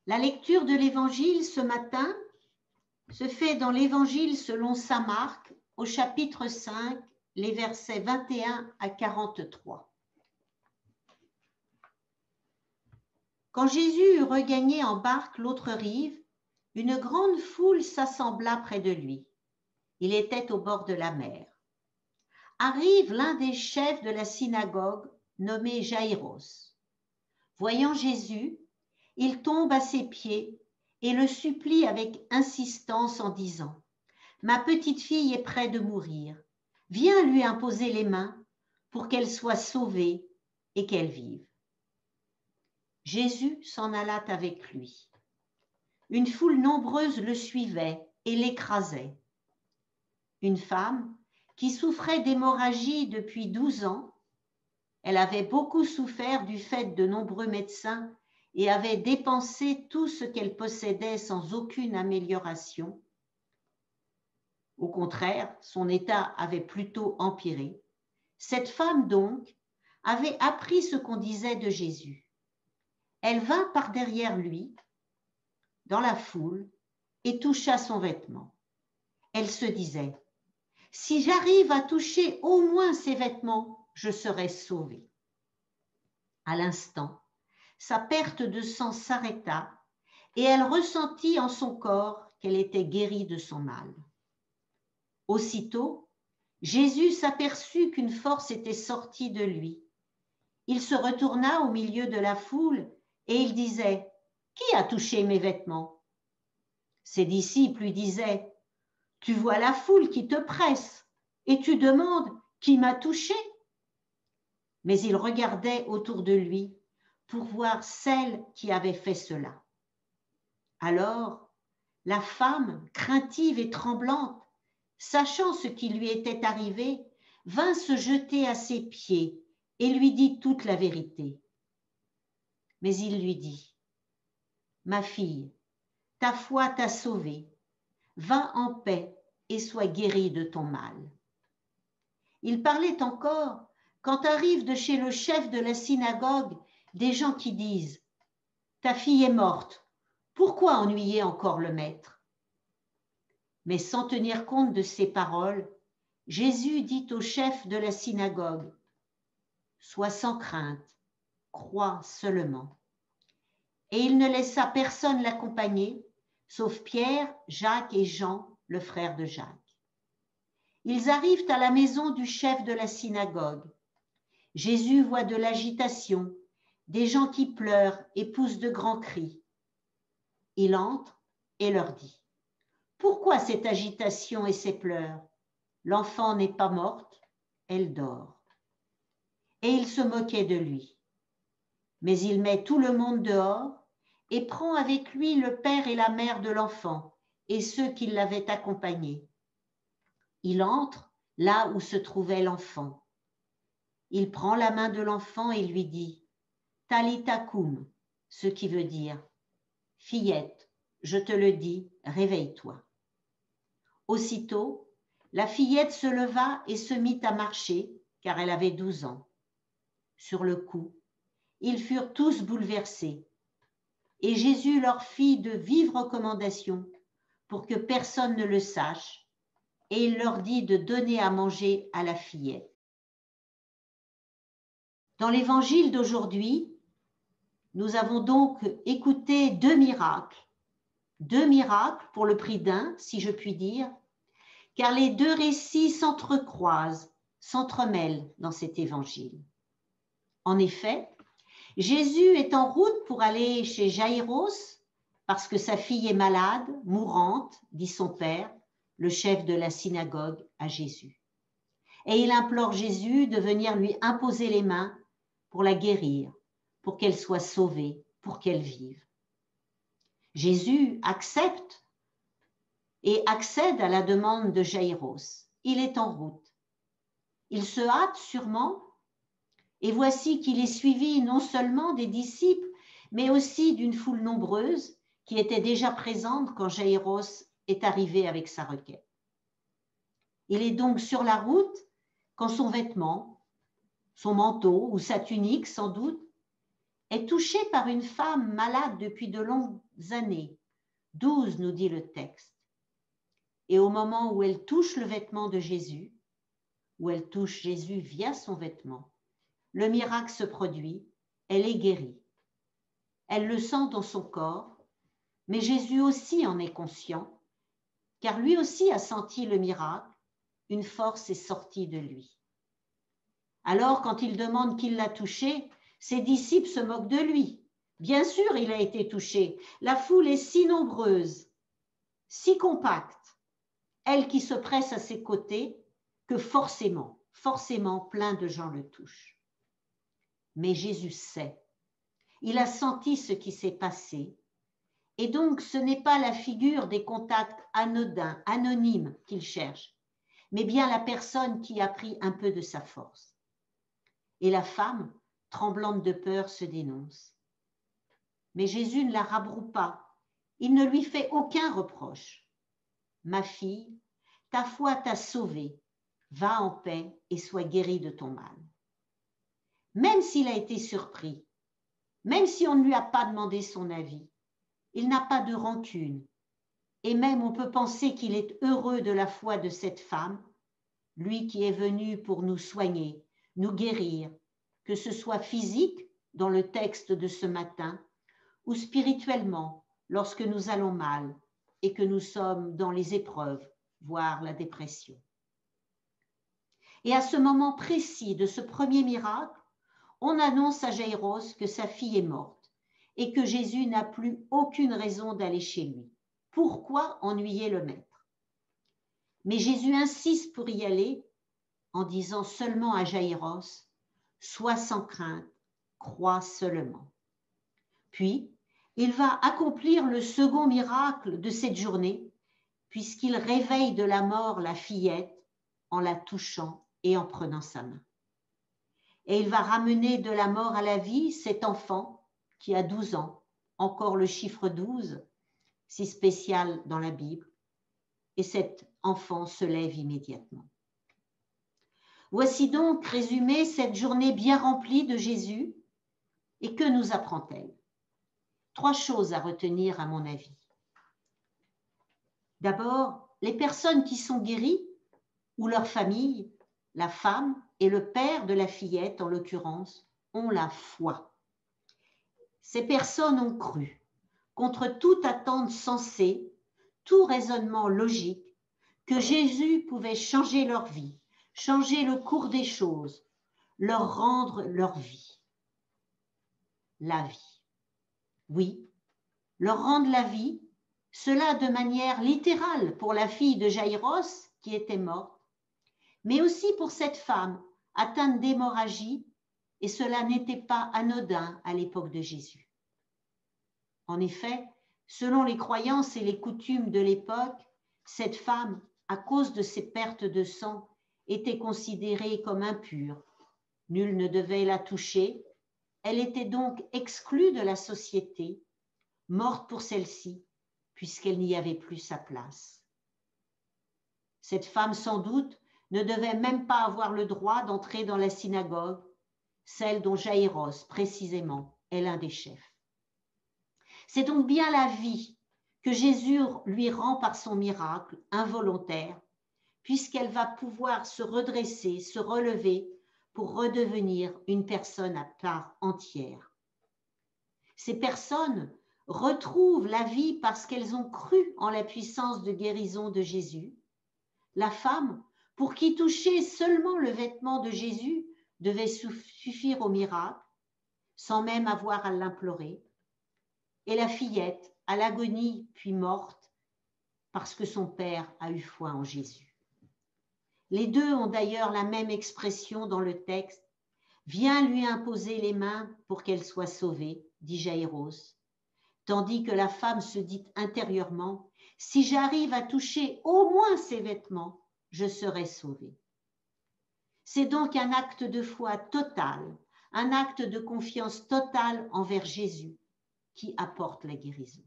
La lecture de l'Évangile ce matin se fait dans l'Évangile selon saint Marc au chapitre 5, les versets 21 à 43. Quand Jésus eut regagné en barque l'autre rive, une grande foule s'assembla près de lui. Il était au bord de la mer. Arrive l'un des chefs de la synagogue, nommé Jaïros. Voyant Jésus, il tombe à ses pieds et le supplie avec insistance en disant : « Ma petite fille est près de mourir. Viens lui imposer les mains pour qu'elle soit sauvée et qu'elle vive. » Jésus s'en alla avec lui. Une foule nombreuse le suivait et l'écrasait. Une femme qui souffrait d'hémorragie depuis 12 ans, elle avait beaucoup souffert du fait de nombreux médecins et avait dépensé tout ce qu'elle possédait sans aucune amélioration. Au contraire, son état avait plutôt empiré. Cette femme donc avait appris ce qu'on disait de Jésus. Elle vint par derrière lui, dans la foule, et toucha son vêtement. Elle se disait : « Si j'arrive à toucher au moins ses vêtements, je serai sauvée. » À l'instant, sa perte de sang s'arrêta et elle ressentit en son corps qu'elle était guérie de son mal. Aussitôt, Jésus s'aperçut qu'une force était sortie de lui. Il se retourna au milieu de la foule et il disait : « Qui a touché mes vêtements ? » Ses disciples lui disaient : « Tu vois la foule qui te presse et tu demandes : Qui m'a touché ? » Mais il regardait autour de lui pour voir celle qui avait fait cela. Alors, la femme, craintive et tremblante, sachant ce qui lui était arrivé, vint se jeter à ses pieds et lui dit toute la vérité. Mais il lui dit : « Ma fille, ta foi t'a sauvée, va en paix et sois guérie de ton mal. » Il parlait encore quand arrivent de chez le chef de la synagogue des gens qui disent : « Ta fille est morte, pourquoi ennuyer encore le maître ? » Mais sans tenir compte de ces paroles, Jésus dit au chef de la synagogue : « Sois sans crainte, crois seulement. » Et il ne laissa personne l'accompagner, sauf Pierre, Jacques et Jean, le frère de Jacques. Ils arrivent à la maison du chef de la synagogue. Jésus voit de l'agitation, des gens qui pleurent et poussent de grands cris. Il entre et leur dit : « Pourquoi cette agitation et ces pleurs ? L'enfant n'est pas morte, elle dort. » Et il se moquait de lui. Mais il met tout le monde dehors et prend avec lui le père et la mère de l'enfant et ceux qui l'avaient accompagné. Il entre là où se trouvait l'enfant. Il prend la main de l'enfant et lui dit : « Talitha koum », ce qui veut dire : « Fillette, je te le dis, réveille-toi. » Aussitôt, la fillette se leva et se mit à marcher, car elle avait 12 ans. Sur le coup, ils furent tous bouleversés. Et Jésus leur fit de vives recommandations pour que personne ne le sache, et il leur dit de donner à manger à la fillette. Dans l'évangile d'aujourd'hui, nous avons donc écouté deux miracles pour le prix d'un, si je puis dire, car les deux récits s'entrecroisent, s'entremêlent dans cet évangile. En effet, Jésus est en route pour aller chez Jaïros parce que sa fille est malade, mourante, dit son père, le chef de la synagogue, à Jésus. Et il implore Jésus de venir lui imposer les mains pour la guérir, pour qu'elle soit sauvée, pour qu'elle vive. Jésus accepte et accède à la demande de Jaïros. Il est en route. Il se hâte sûrement, et voici qu'il est suivi non seulement des disciples, mais aussi d'une foule nombreuse qui était déjà présente quand Jaïros est arrivé avec sa requête. Il est donc sur la route quand son vêtement, son manteau ou sa tunique sans doute, est touché par une femme malade depuis de longues années, 12 nous dit le texte. Et au moment où elle touche le vêtement de Jésus, où elle touche Jésus via son vêtement, le miracle se produit, elle est guérie. Elle le sent dans son corps, mais Jésus aussi en est conscient, car lui aussi a senti le miracle, une force est sortie de lui. Alors, quand il demande qui l'a touché, ses disciples se moquent de lui. Bien sûr, il a été touché. La foule est si nombreuse, si compacte, elle qui se presse à ses côtés, que forcément, plein de gens le touchent. Mais Jésus sait. Il a senti ce qui s'est passé. Et donc, ce n'est pas la figure des contacts anodins, anonymes qu'il cherche, mais bien la personne qui a pris un peu de sa force. Et la femme, tremblante de peur, se dénonce. Mais Jésus ne la rabroue pas. Il ne lui fait aucun reproche. « Ma fille, ta foi t'a sauvée. Va en paix et sois guérie de ton mal. » Même s'il a été surpris, même si on ne lui a pas demandé son avis, il n'a pas de rancune. Et même on peut penser qu'il est heureux de la foi de cette femme, lui qui est venu pour nous soigner, nous guérir, que ce soit physique, dans le texte de ce matin, ou spirituellement, lorsque nous allons mal et que nous sommes dans les épreuves, voire la dépression. Et à ce moment précis de ce premier miracle, on annonce à Jaïros que sa fille est morte et que Jésus n'a plus aucune raison d'aller chez lui. Pourquoi ennuyer le maître? Mais Jésus insiste pour y aller en disant seulement à Jaïros, « Sois sans crainte, crois seulement. » Puis, il va accomplir le second miracle de cette journée, puisqu'il réveille de la mort la fillette en la touchant et en prenant sa main. Et il va ramener de la mort à la vie cet enfant qui a 12 ans, encore le chiffre 12, si spécial dans la Bible, et cet enfant se lève immédiatement. Voici donc résumé cette journée bien remplie de Jésus, et que nous apprend-elle? 3 choses à retenir à mon avis. D'abord, les personnes qui sont guéries, ou leur famille, la femme et le père de la fillette en l'occurrence, ont la foi. Ces personnes ont cru, contre toute attente sensée, tout raisonnement logique, que Jésus pouvait changer leur vie, changer le cours des choses, leur rendre leur vie. La vie. Oui, leur rendre la vie, cela de manière littérale pour la fille de Jaïros qui était morte, mais aussi pour cette femme atteinte d'hémorragie, et cela n'était pas anodin à l'époque de Jésus. En effet, selon les croyances et les coutumes de l'époque, cette femme, à cause de ses pertes de sang, était considérée comme impure. Nul ne devait la toucher. Elle était donc exclue de la société, morte pour celle-ci, puisqu'elle n'y avait plus sa place. Cette femme, sans doute, ne devait même pas avoir le droit d'entrer dans la synagogue, celle dont Jaïros, précisément, est l'un des chefs. C'est donc bien la vie que Jésus lui rend par son miracle involontaire, puisqu'elle va pouvoir se redresser, se relever pour redevenir une personne à part entière. Ces personnes retrouvent la vie parce qu'elles ont cru en la puissance de guérison de Jésus. La femme, pour qui toucher seulement le vêtement de Jésus devait suffire au miracle, sans même avoir à l'implorer. Et la fillette, à l'agonie puis morte, parce que son père a eu foi en Jésus. Les deux ont d'ailleurs la même expression dans le texte. « Viens lui imposer les mains pour qu'elle soit sauvée », dit Jaïros, tandis que la femme se dit intérieurement « Si j'arrive à toucher au moins ses vêtements, je serai sauvée. » C'est donc un acte de foi total, un acte de confiance totale envers Jésus qui apporte la guérison.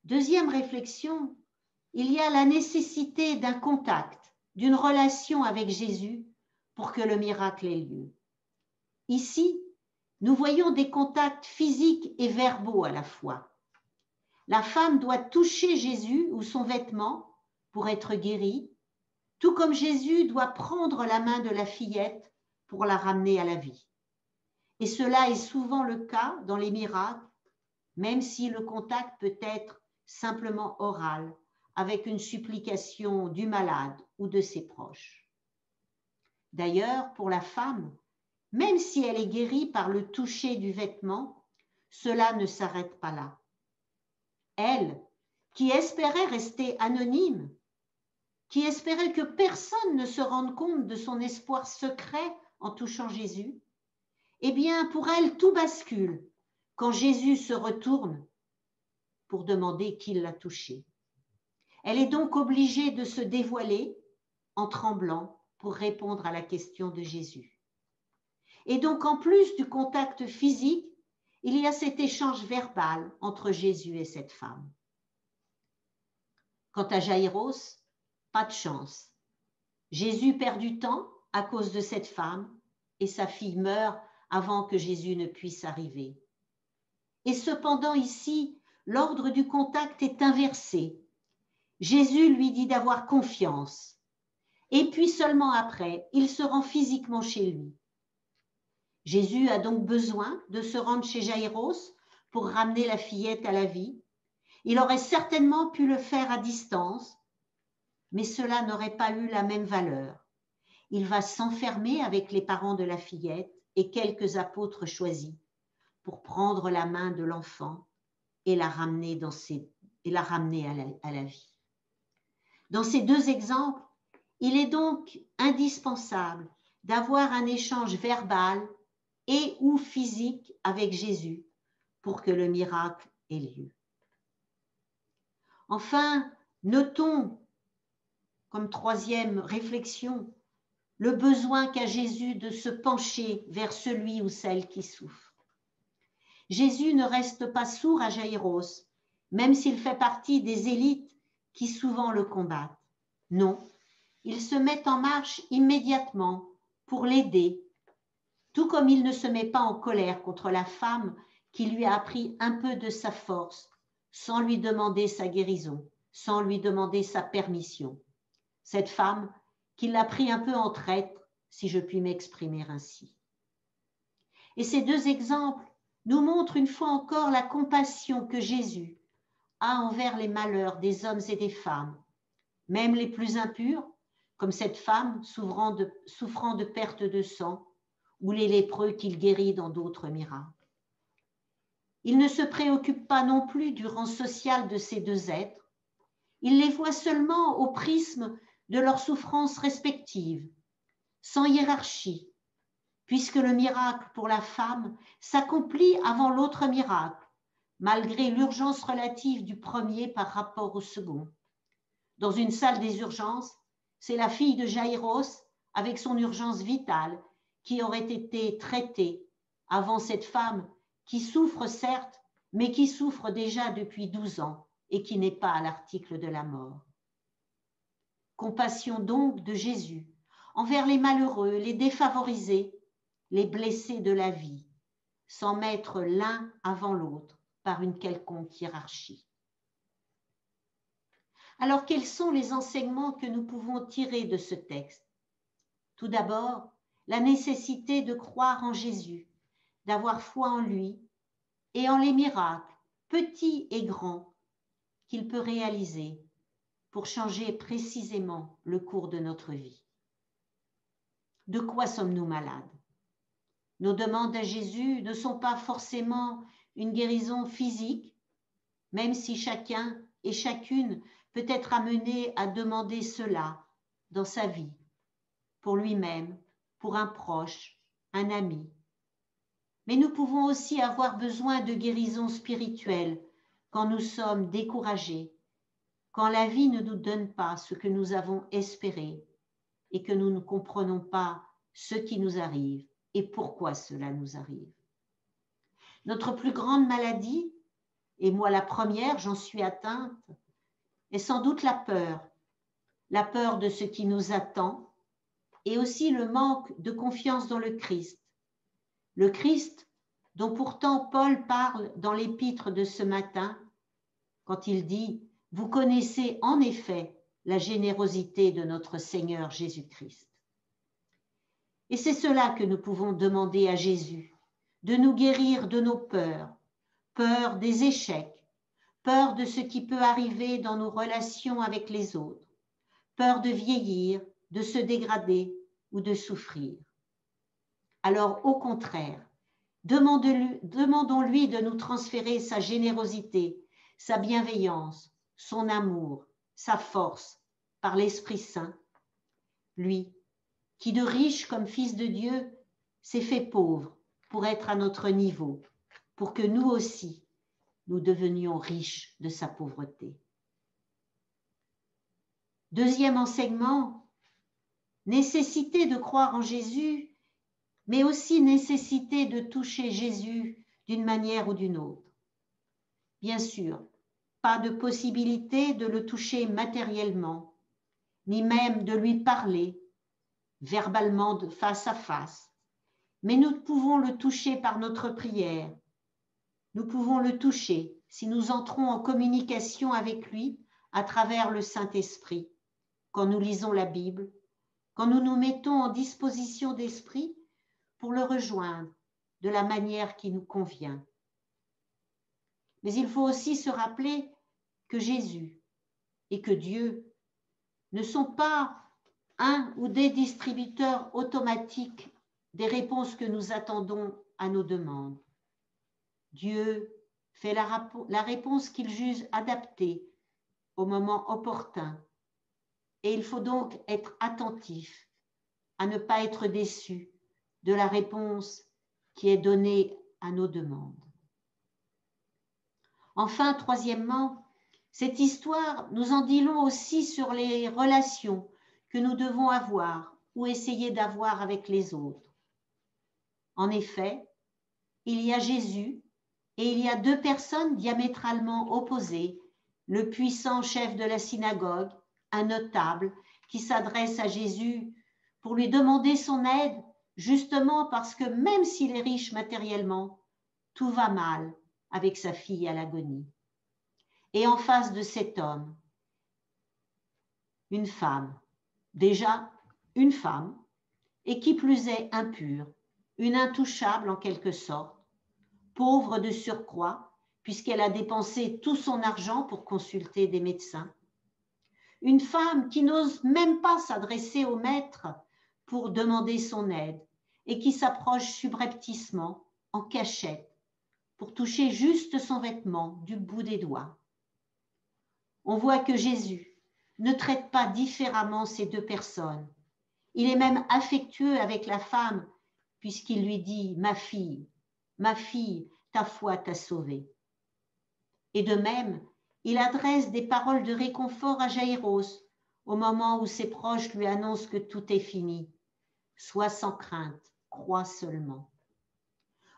Deuxième réflexion, il y a la nécessité d'un contact, d'une relation avec Jésus pour que le miracle ait lieu. Ici, nous voyons des contacts physiques et verbaux à la fois. La femme doit toucher Jésus ou son vêtement pour être guérie, tout comme Jésus doit prendre la main de la fillette pour la ramener à la vie. Et cela est souvent le cas dans les miracles, même si le contact peut être simplement oral, avec une supplication du malade ou de ses proches. D'ailleurs, pour la femme, même si elle est guérie par le toucher du vêtement, cela ne s'arrête pas là. Elle, qui espérait rester anonyme, qui espérait que personne ne se rende compte de son espoir secret en touchant Jésus, eh bien, pour elle, tout bascule quand Jésus se retourne pour demander qui l'a touché. Elle est donc obligée de se dévoiler en tremblant pour répondre à la question de Jésus. Et donc, en plus du contact physique, il y a cet échange verbal entre Jésus et cette femme. Quant à Jaïros, pas de chance. Jésus perd du temps à cause de cette femme et sa fille meurt avant que Jésus ne puisse arriver. Et cependant ici, l'ordre du contact est inversé. Jésus lui dit d'avoir confiance. Et puis seulement après, il se rend physiquement chez lui. Jésus a donc besoin de se rendre chez Jaïros pour ramener la fillette à la vie. Il aurait certainement pu le faire à distance, mais cela n'aurait pas eu la même valeur. Il va s'enfermer avec les parents de la fillette et quelques apôtres choisis pour prendre la main de l'enfant et la ramener, à la vie. Dans ces deux exemples, il est donc indispensable d'avoir un échange verbal et ou physique avec Jésus pour que le miracle ait lieu. Enfin, notons comme troisième réflexion le besoin qu'a Jésus de se pencher vers celui ou celle qui souffre. Jésus ne reste pas sourd à Jaïros, même s'il fait partie des élites qui souvent le combattent. Non, il se met en marche immédiatement pour l'aider, tout comme il ne se met pas en colère contre la femme qui lui a pris un peu de sa force, sans lui demander sa guérison, sans lui demander sa permission. Cette femme qui l'a pris un peu en traître, si je puis m'exprimer ainsi. Et ces deux exemples nous montrent une fois encore la compassion que Jésus a envers les malheurs des hommes et des femmes, même les plus impurs, comme cette femme souffrant de perte de sang, ou les lépreux qu'il guérit dans d'autres miracles. Il ne se préoccupe pas non plus du rang social de ces deux êtres, il les voit seulement au prisme de leurs souffrances respectives, sans hiérarchie, puisque le miracle pour la femme s'accomplit avant l'autre miracle, malgré l'urgence relative du premier par rapport au second. Dans une salle des urgences, c'est la fille de Jaïros, avec son urgence vitale, qui aurait été traitée avant cette femme qui souffre certes, mais qui souffre déjà depuis 12 ans et qui n'est pas à l'article de la mort. Compassion donc de Jésus envers les malheureux, les défavorisés, les blessés de la vie, sans mettre l'un avant l'autre par une quelconque hiérarchie. Alors, quels sont les enseignements que nous pouvons tirer de ce texte? Tout d'abord, la nécessité de croire en Jésus, d'avoir foi en lui et en les miracles, petits et grands, qu'il peut réaliser pour changer précisément le cours de notre vie. De quoi sommes-nous malades? Nos demandes à Jésus ne sont pas forcément une guérison physique, même si chacun et chacune peut être amené à demander cela dans sa vie, pour lui-même, pour un proche, un ami. Mais nous pouvons aussi avoir besoin de guérison spirituelle quand nous sommes découragés, quand la vie ne nous donne pas ce que nous avons espéré et que nous ne comprenons pas ce qui nous arrive et pourquoi cela nous arrive. Notre plus grande maladie, et moi la première, j'en suis atteinte, est sans doute la peur de ce qui nous attend et aussi le manque de confiance dans le Christ. Le Christ dont pourtant Paul parle dans l'épître de ce matin, quand il dit « Vous connaissez en effet la générosité de notre Seigneur Jésus-Christ ». Et c'est cela que nous pouvons demander à Jésus, de nous guérir de nos peurs, peur des échecs, peur de ce qui peut arriver dans nos relations avec les autres, peur de vieillir, de se dégrader ou de souffrir. Alors, au contraire, demandons-lui de nous transférer sa générosité, sa bienveillance, son amour, sa force par l'Esprit Saint. Lui, qui de riche comme fils de Dieu s'est fait pauvre pour être à notre niveau, pour que nous aussi, nous devenions riches de sa pauvreté. Deuxième enseignement, nécessité de croire en Jésus, mais aussi nécessité de toucher Jésus d'une manière ou d'une autre. Bien sûr, pas de possibilité de le toucher matériellement, ni même de lui parler verbalement de face à face, mais nous pouvons le toucher par notre prière. Nous pouvons le toucher si nous entrons en communication avec lui à travers le Saint-Esprit, quand nous lisons la Bible, quand nous nous mettons en disposition d'esprit pour le rejoindre de la manière qui nous convient. Mais il faut aussi se rappeler que Jésus et que Dieu ne sont pas un ou des distributeurs automatiques des réponses que nous attendons à nos demandes. Dieu fait la réponse qu'il juge adaptée au moment opportun. Et il faut donc être attentif à ne pas être déçu de la réponse qui est donnée à nos demandes. Enfin, troisièmement, cette histoire nous en dit long aussi sur les relations que nous devons avoir ou essayer d'avoir avec les autres. En effet, il y a Jésus et il y a deux personnes diamétralement opposées, le puissant chef de la synagogue, un notable qui s'adresse à Jésus pour lui demander son aide, justement parce que même s'il est riche matériellement, tout va mal avec sa fille à l'agonie. Et en face de cet homme, une femme, déjà une femme, et qui plus est impure, une intouchable en quelque sorte, pauvre de surcroît, puisqu'elle a dépensé tout son argent pour consulter des médecins. Une femme qui n'ose même pas s'adresser au maître pour demander son aide et qui s'approche subrepticement, en cachette, pour toucher juste son vêtement du bout des doigts. On voit que Jésus ne traite pas différemment ces deux personnes. Il est même affectueux avec la femme, puisqu'il lui dit « Ma fille, ta foi t'a sauvée ». Et de même, il adresse des paroles de réconfort à Jaïros au moment où ses proches lui annoncent que tout est fini. « Sois sans crainte, crois seulement ».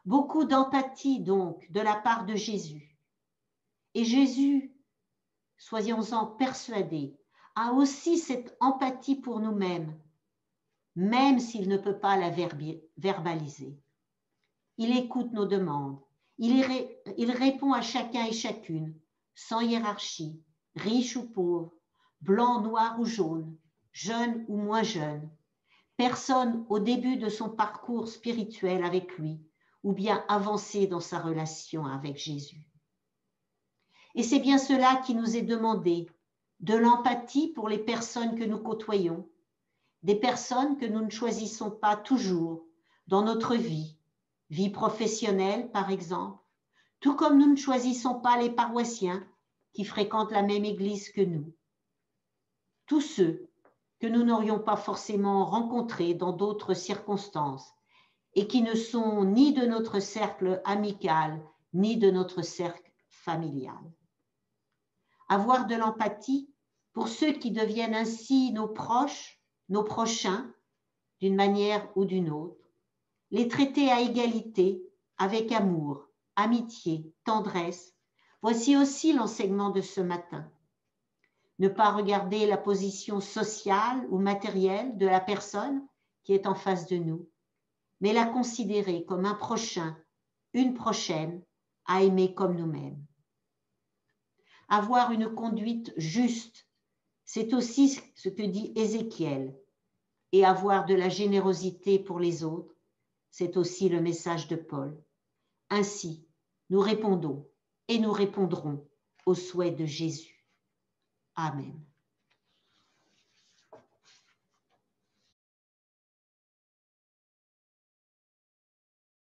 Beaucoup d'empathie donc de la part de Jésus. Et Jésus, soyons-en persuadés, a aussi cette empathie pour nous-mêmes, même s'il ne peut pas la verbaliser. Il écoute nos demandes, il répond à chacun et chacune, sans hiérarchie, riche ou pauvre, blanc, noir ou jaune, jeune ou moins jeune, personne au début de son parcours spirituel avec lui, ou bien avancé dans sa relation avec Jésus. Et c'est bien cela qui nous est demandé, de l'empathie pour les personnes que nous côtoyons, des personnes que nous ne choisissons pas toujours dans notre vie professionnelle par exemple, tout comme nous ne choisissons pas les paroissiens qui fréquentent la même église que nous. Tous ceux que nous n'aurions pas forcément rencontrés dans d'autres circonstances et qui ne sont ni de notre cercle amical, ni de notre cercle familial. Avoir de l'empathie pour ceux qui deviennent ainsi nos proches, nos prochains, d'une manière ou d'une autre, les traiter à égalité, avec amour, amitié, tendresse, voici aussi l'enseignement de ce matin. Ne pas regarder la position sociale ou matérielle de la personne qui est en face de nous, mais la considérer comme un prochain une prochaine à aimer comme nous-mêmes. Avoir une conduite juste, c'est aussi ce que dit Ézéchiel. Et avoir de la générosité pour les autres, c'est aussi le message de Paul. Ainsi, nous répondons et nous répondrons aux souhaits de Jésus. Amen.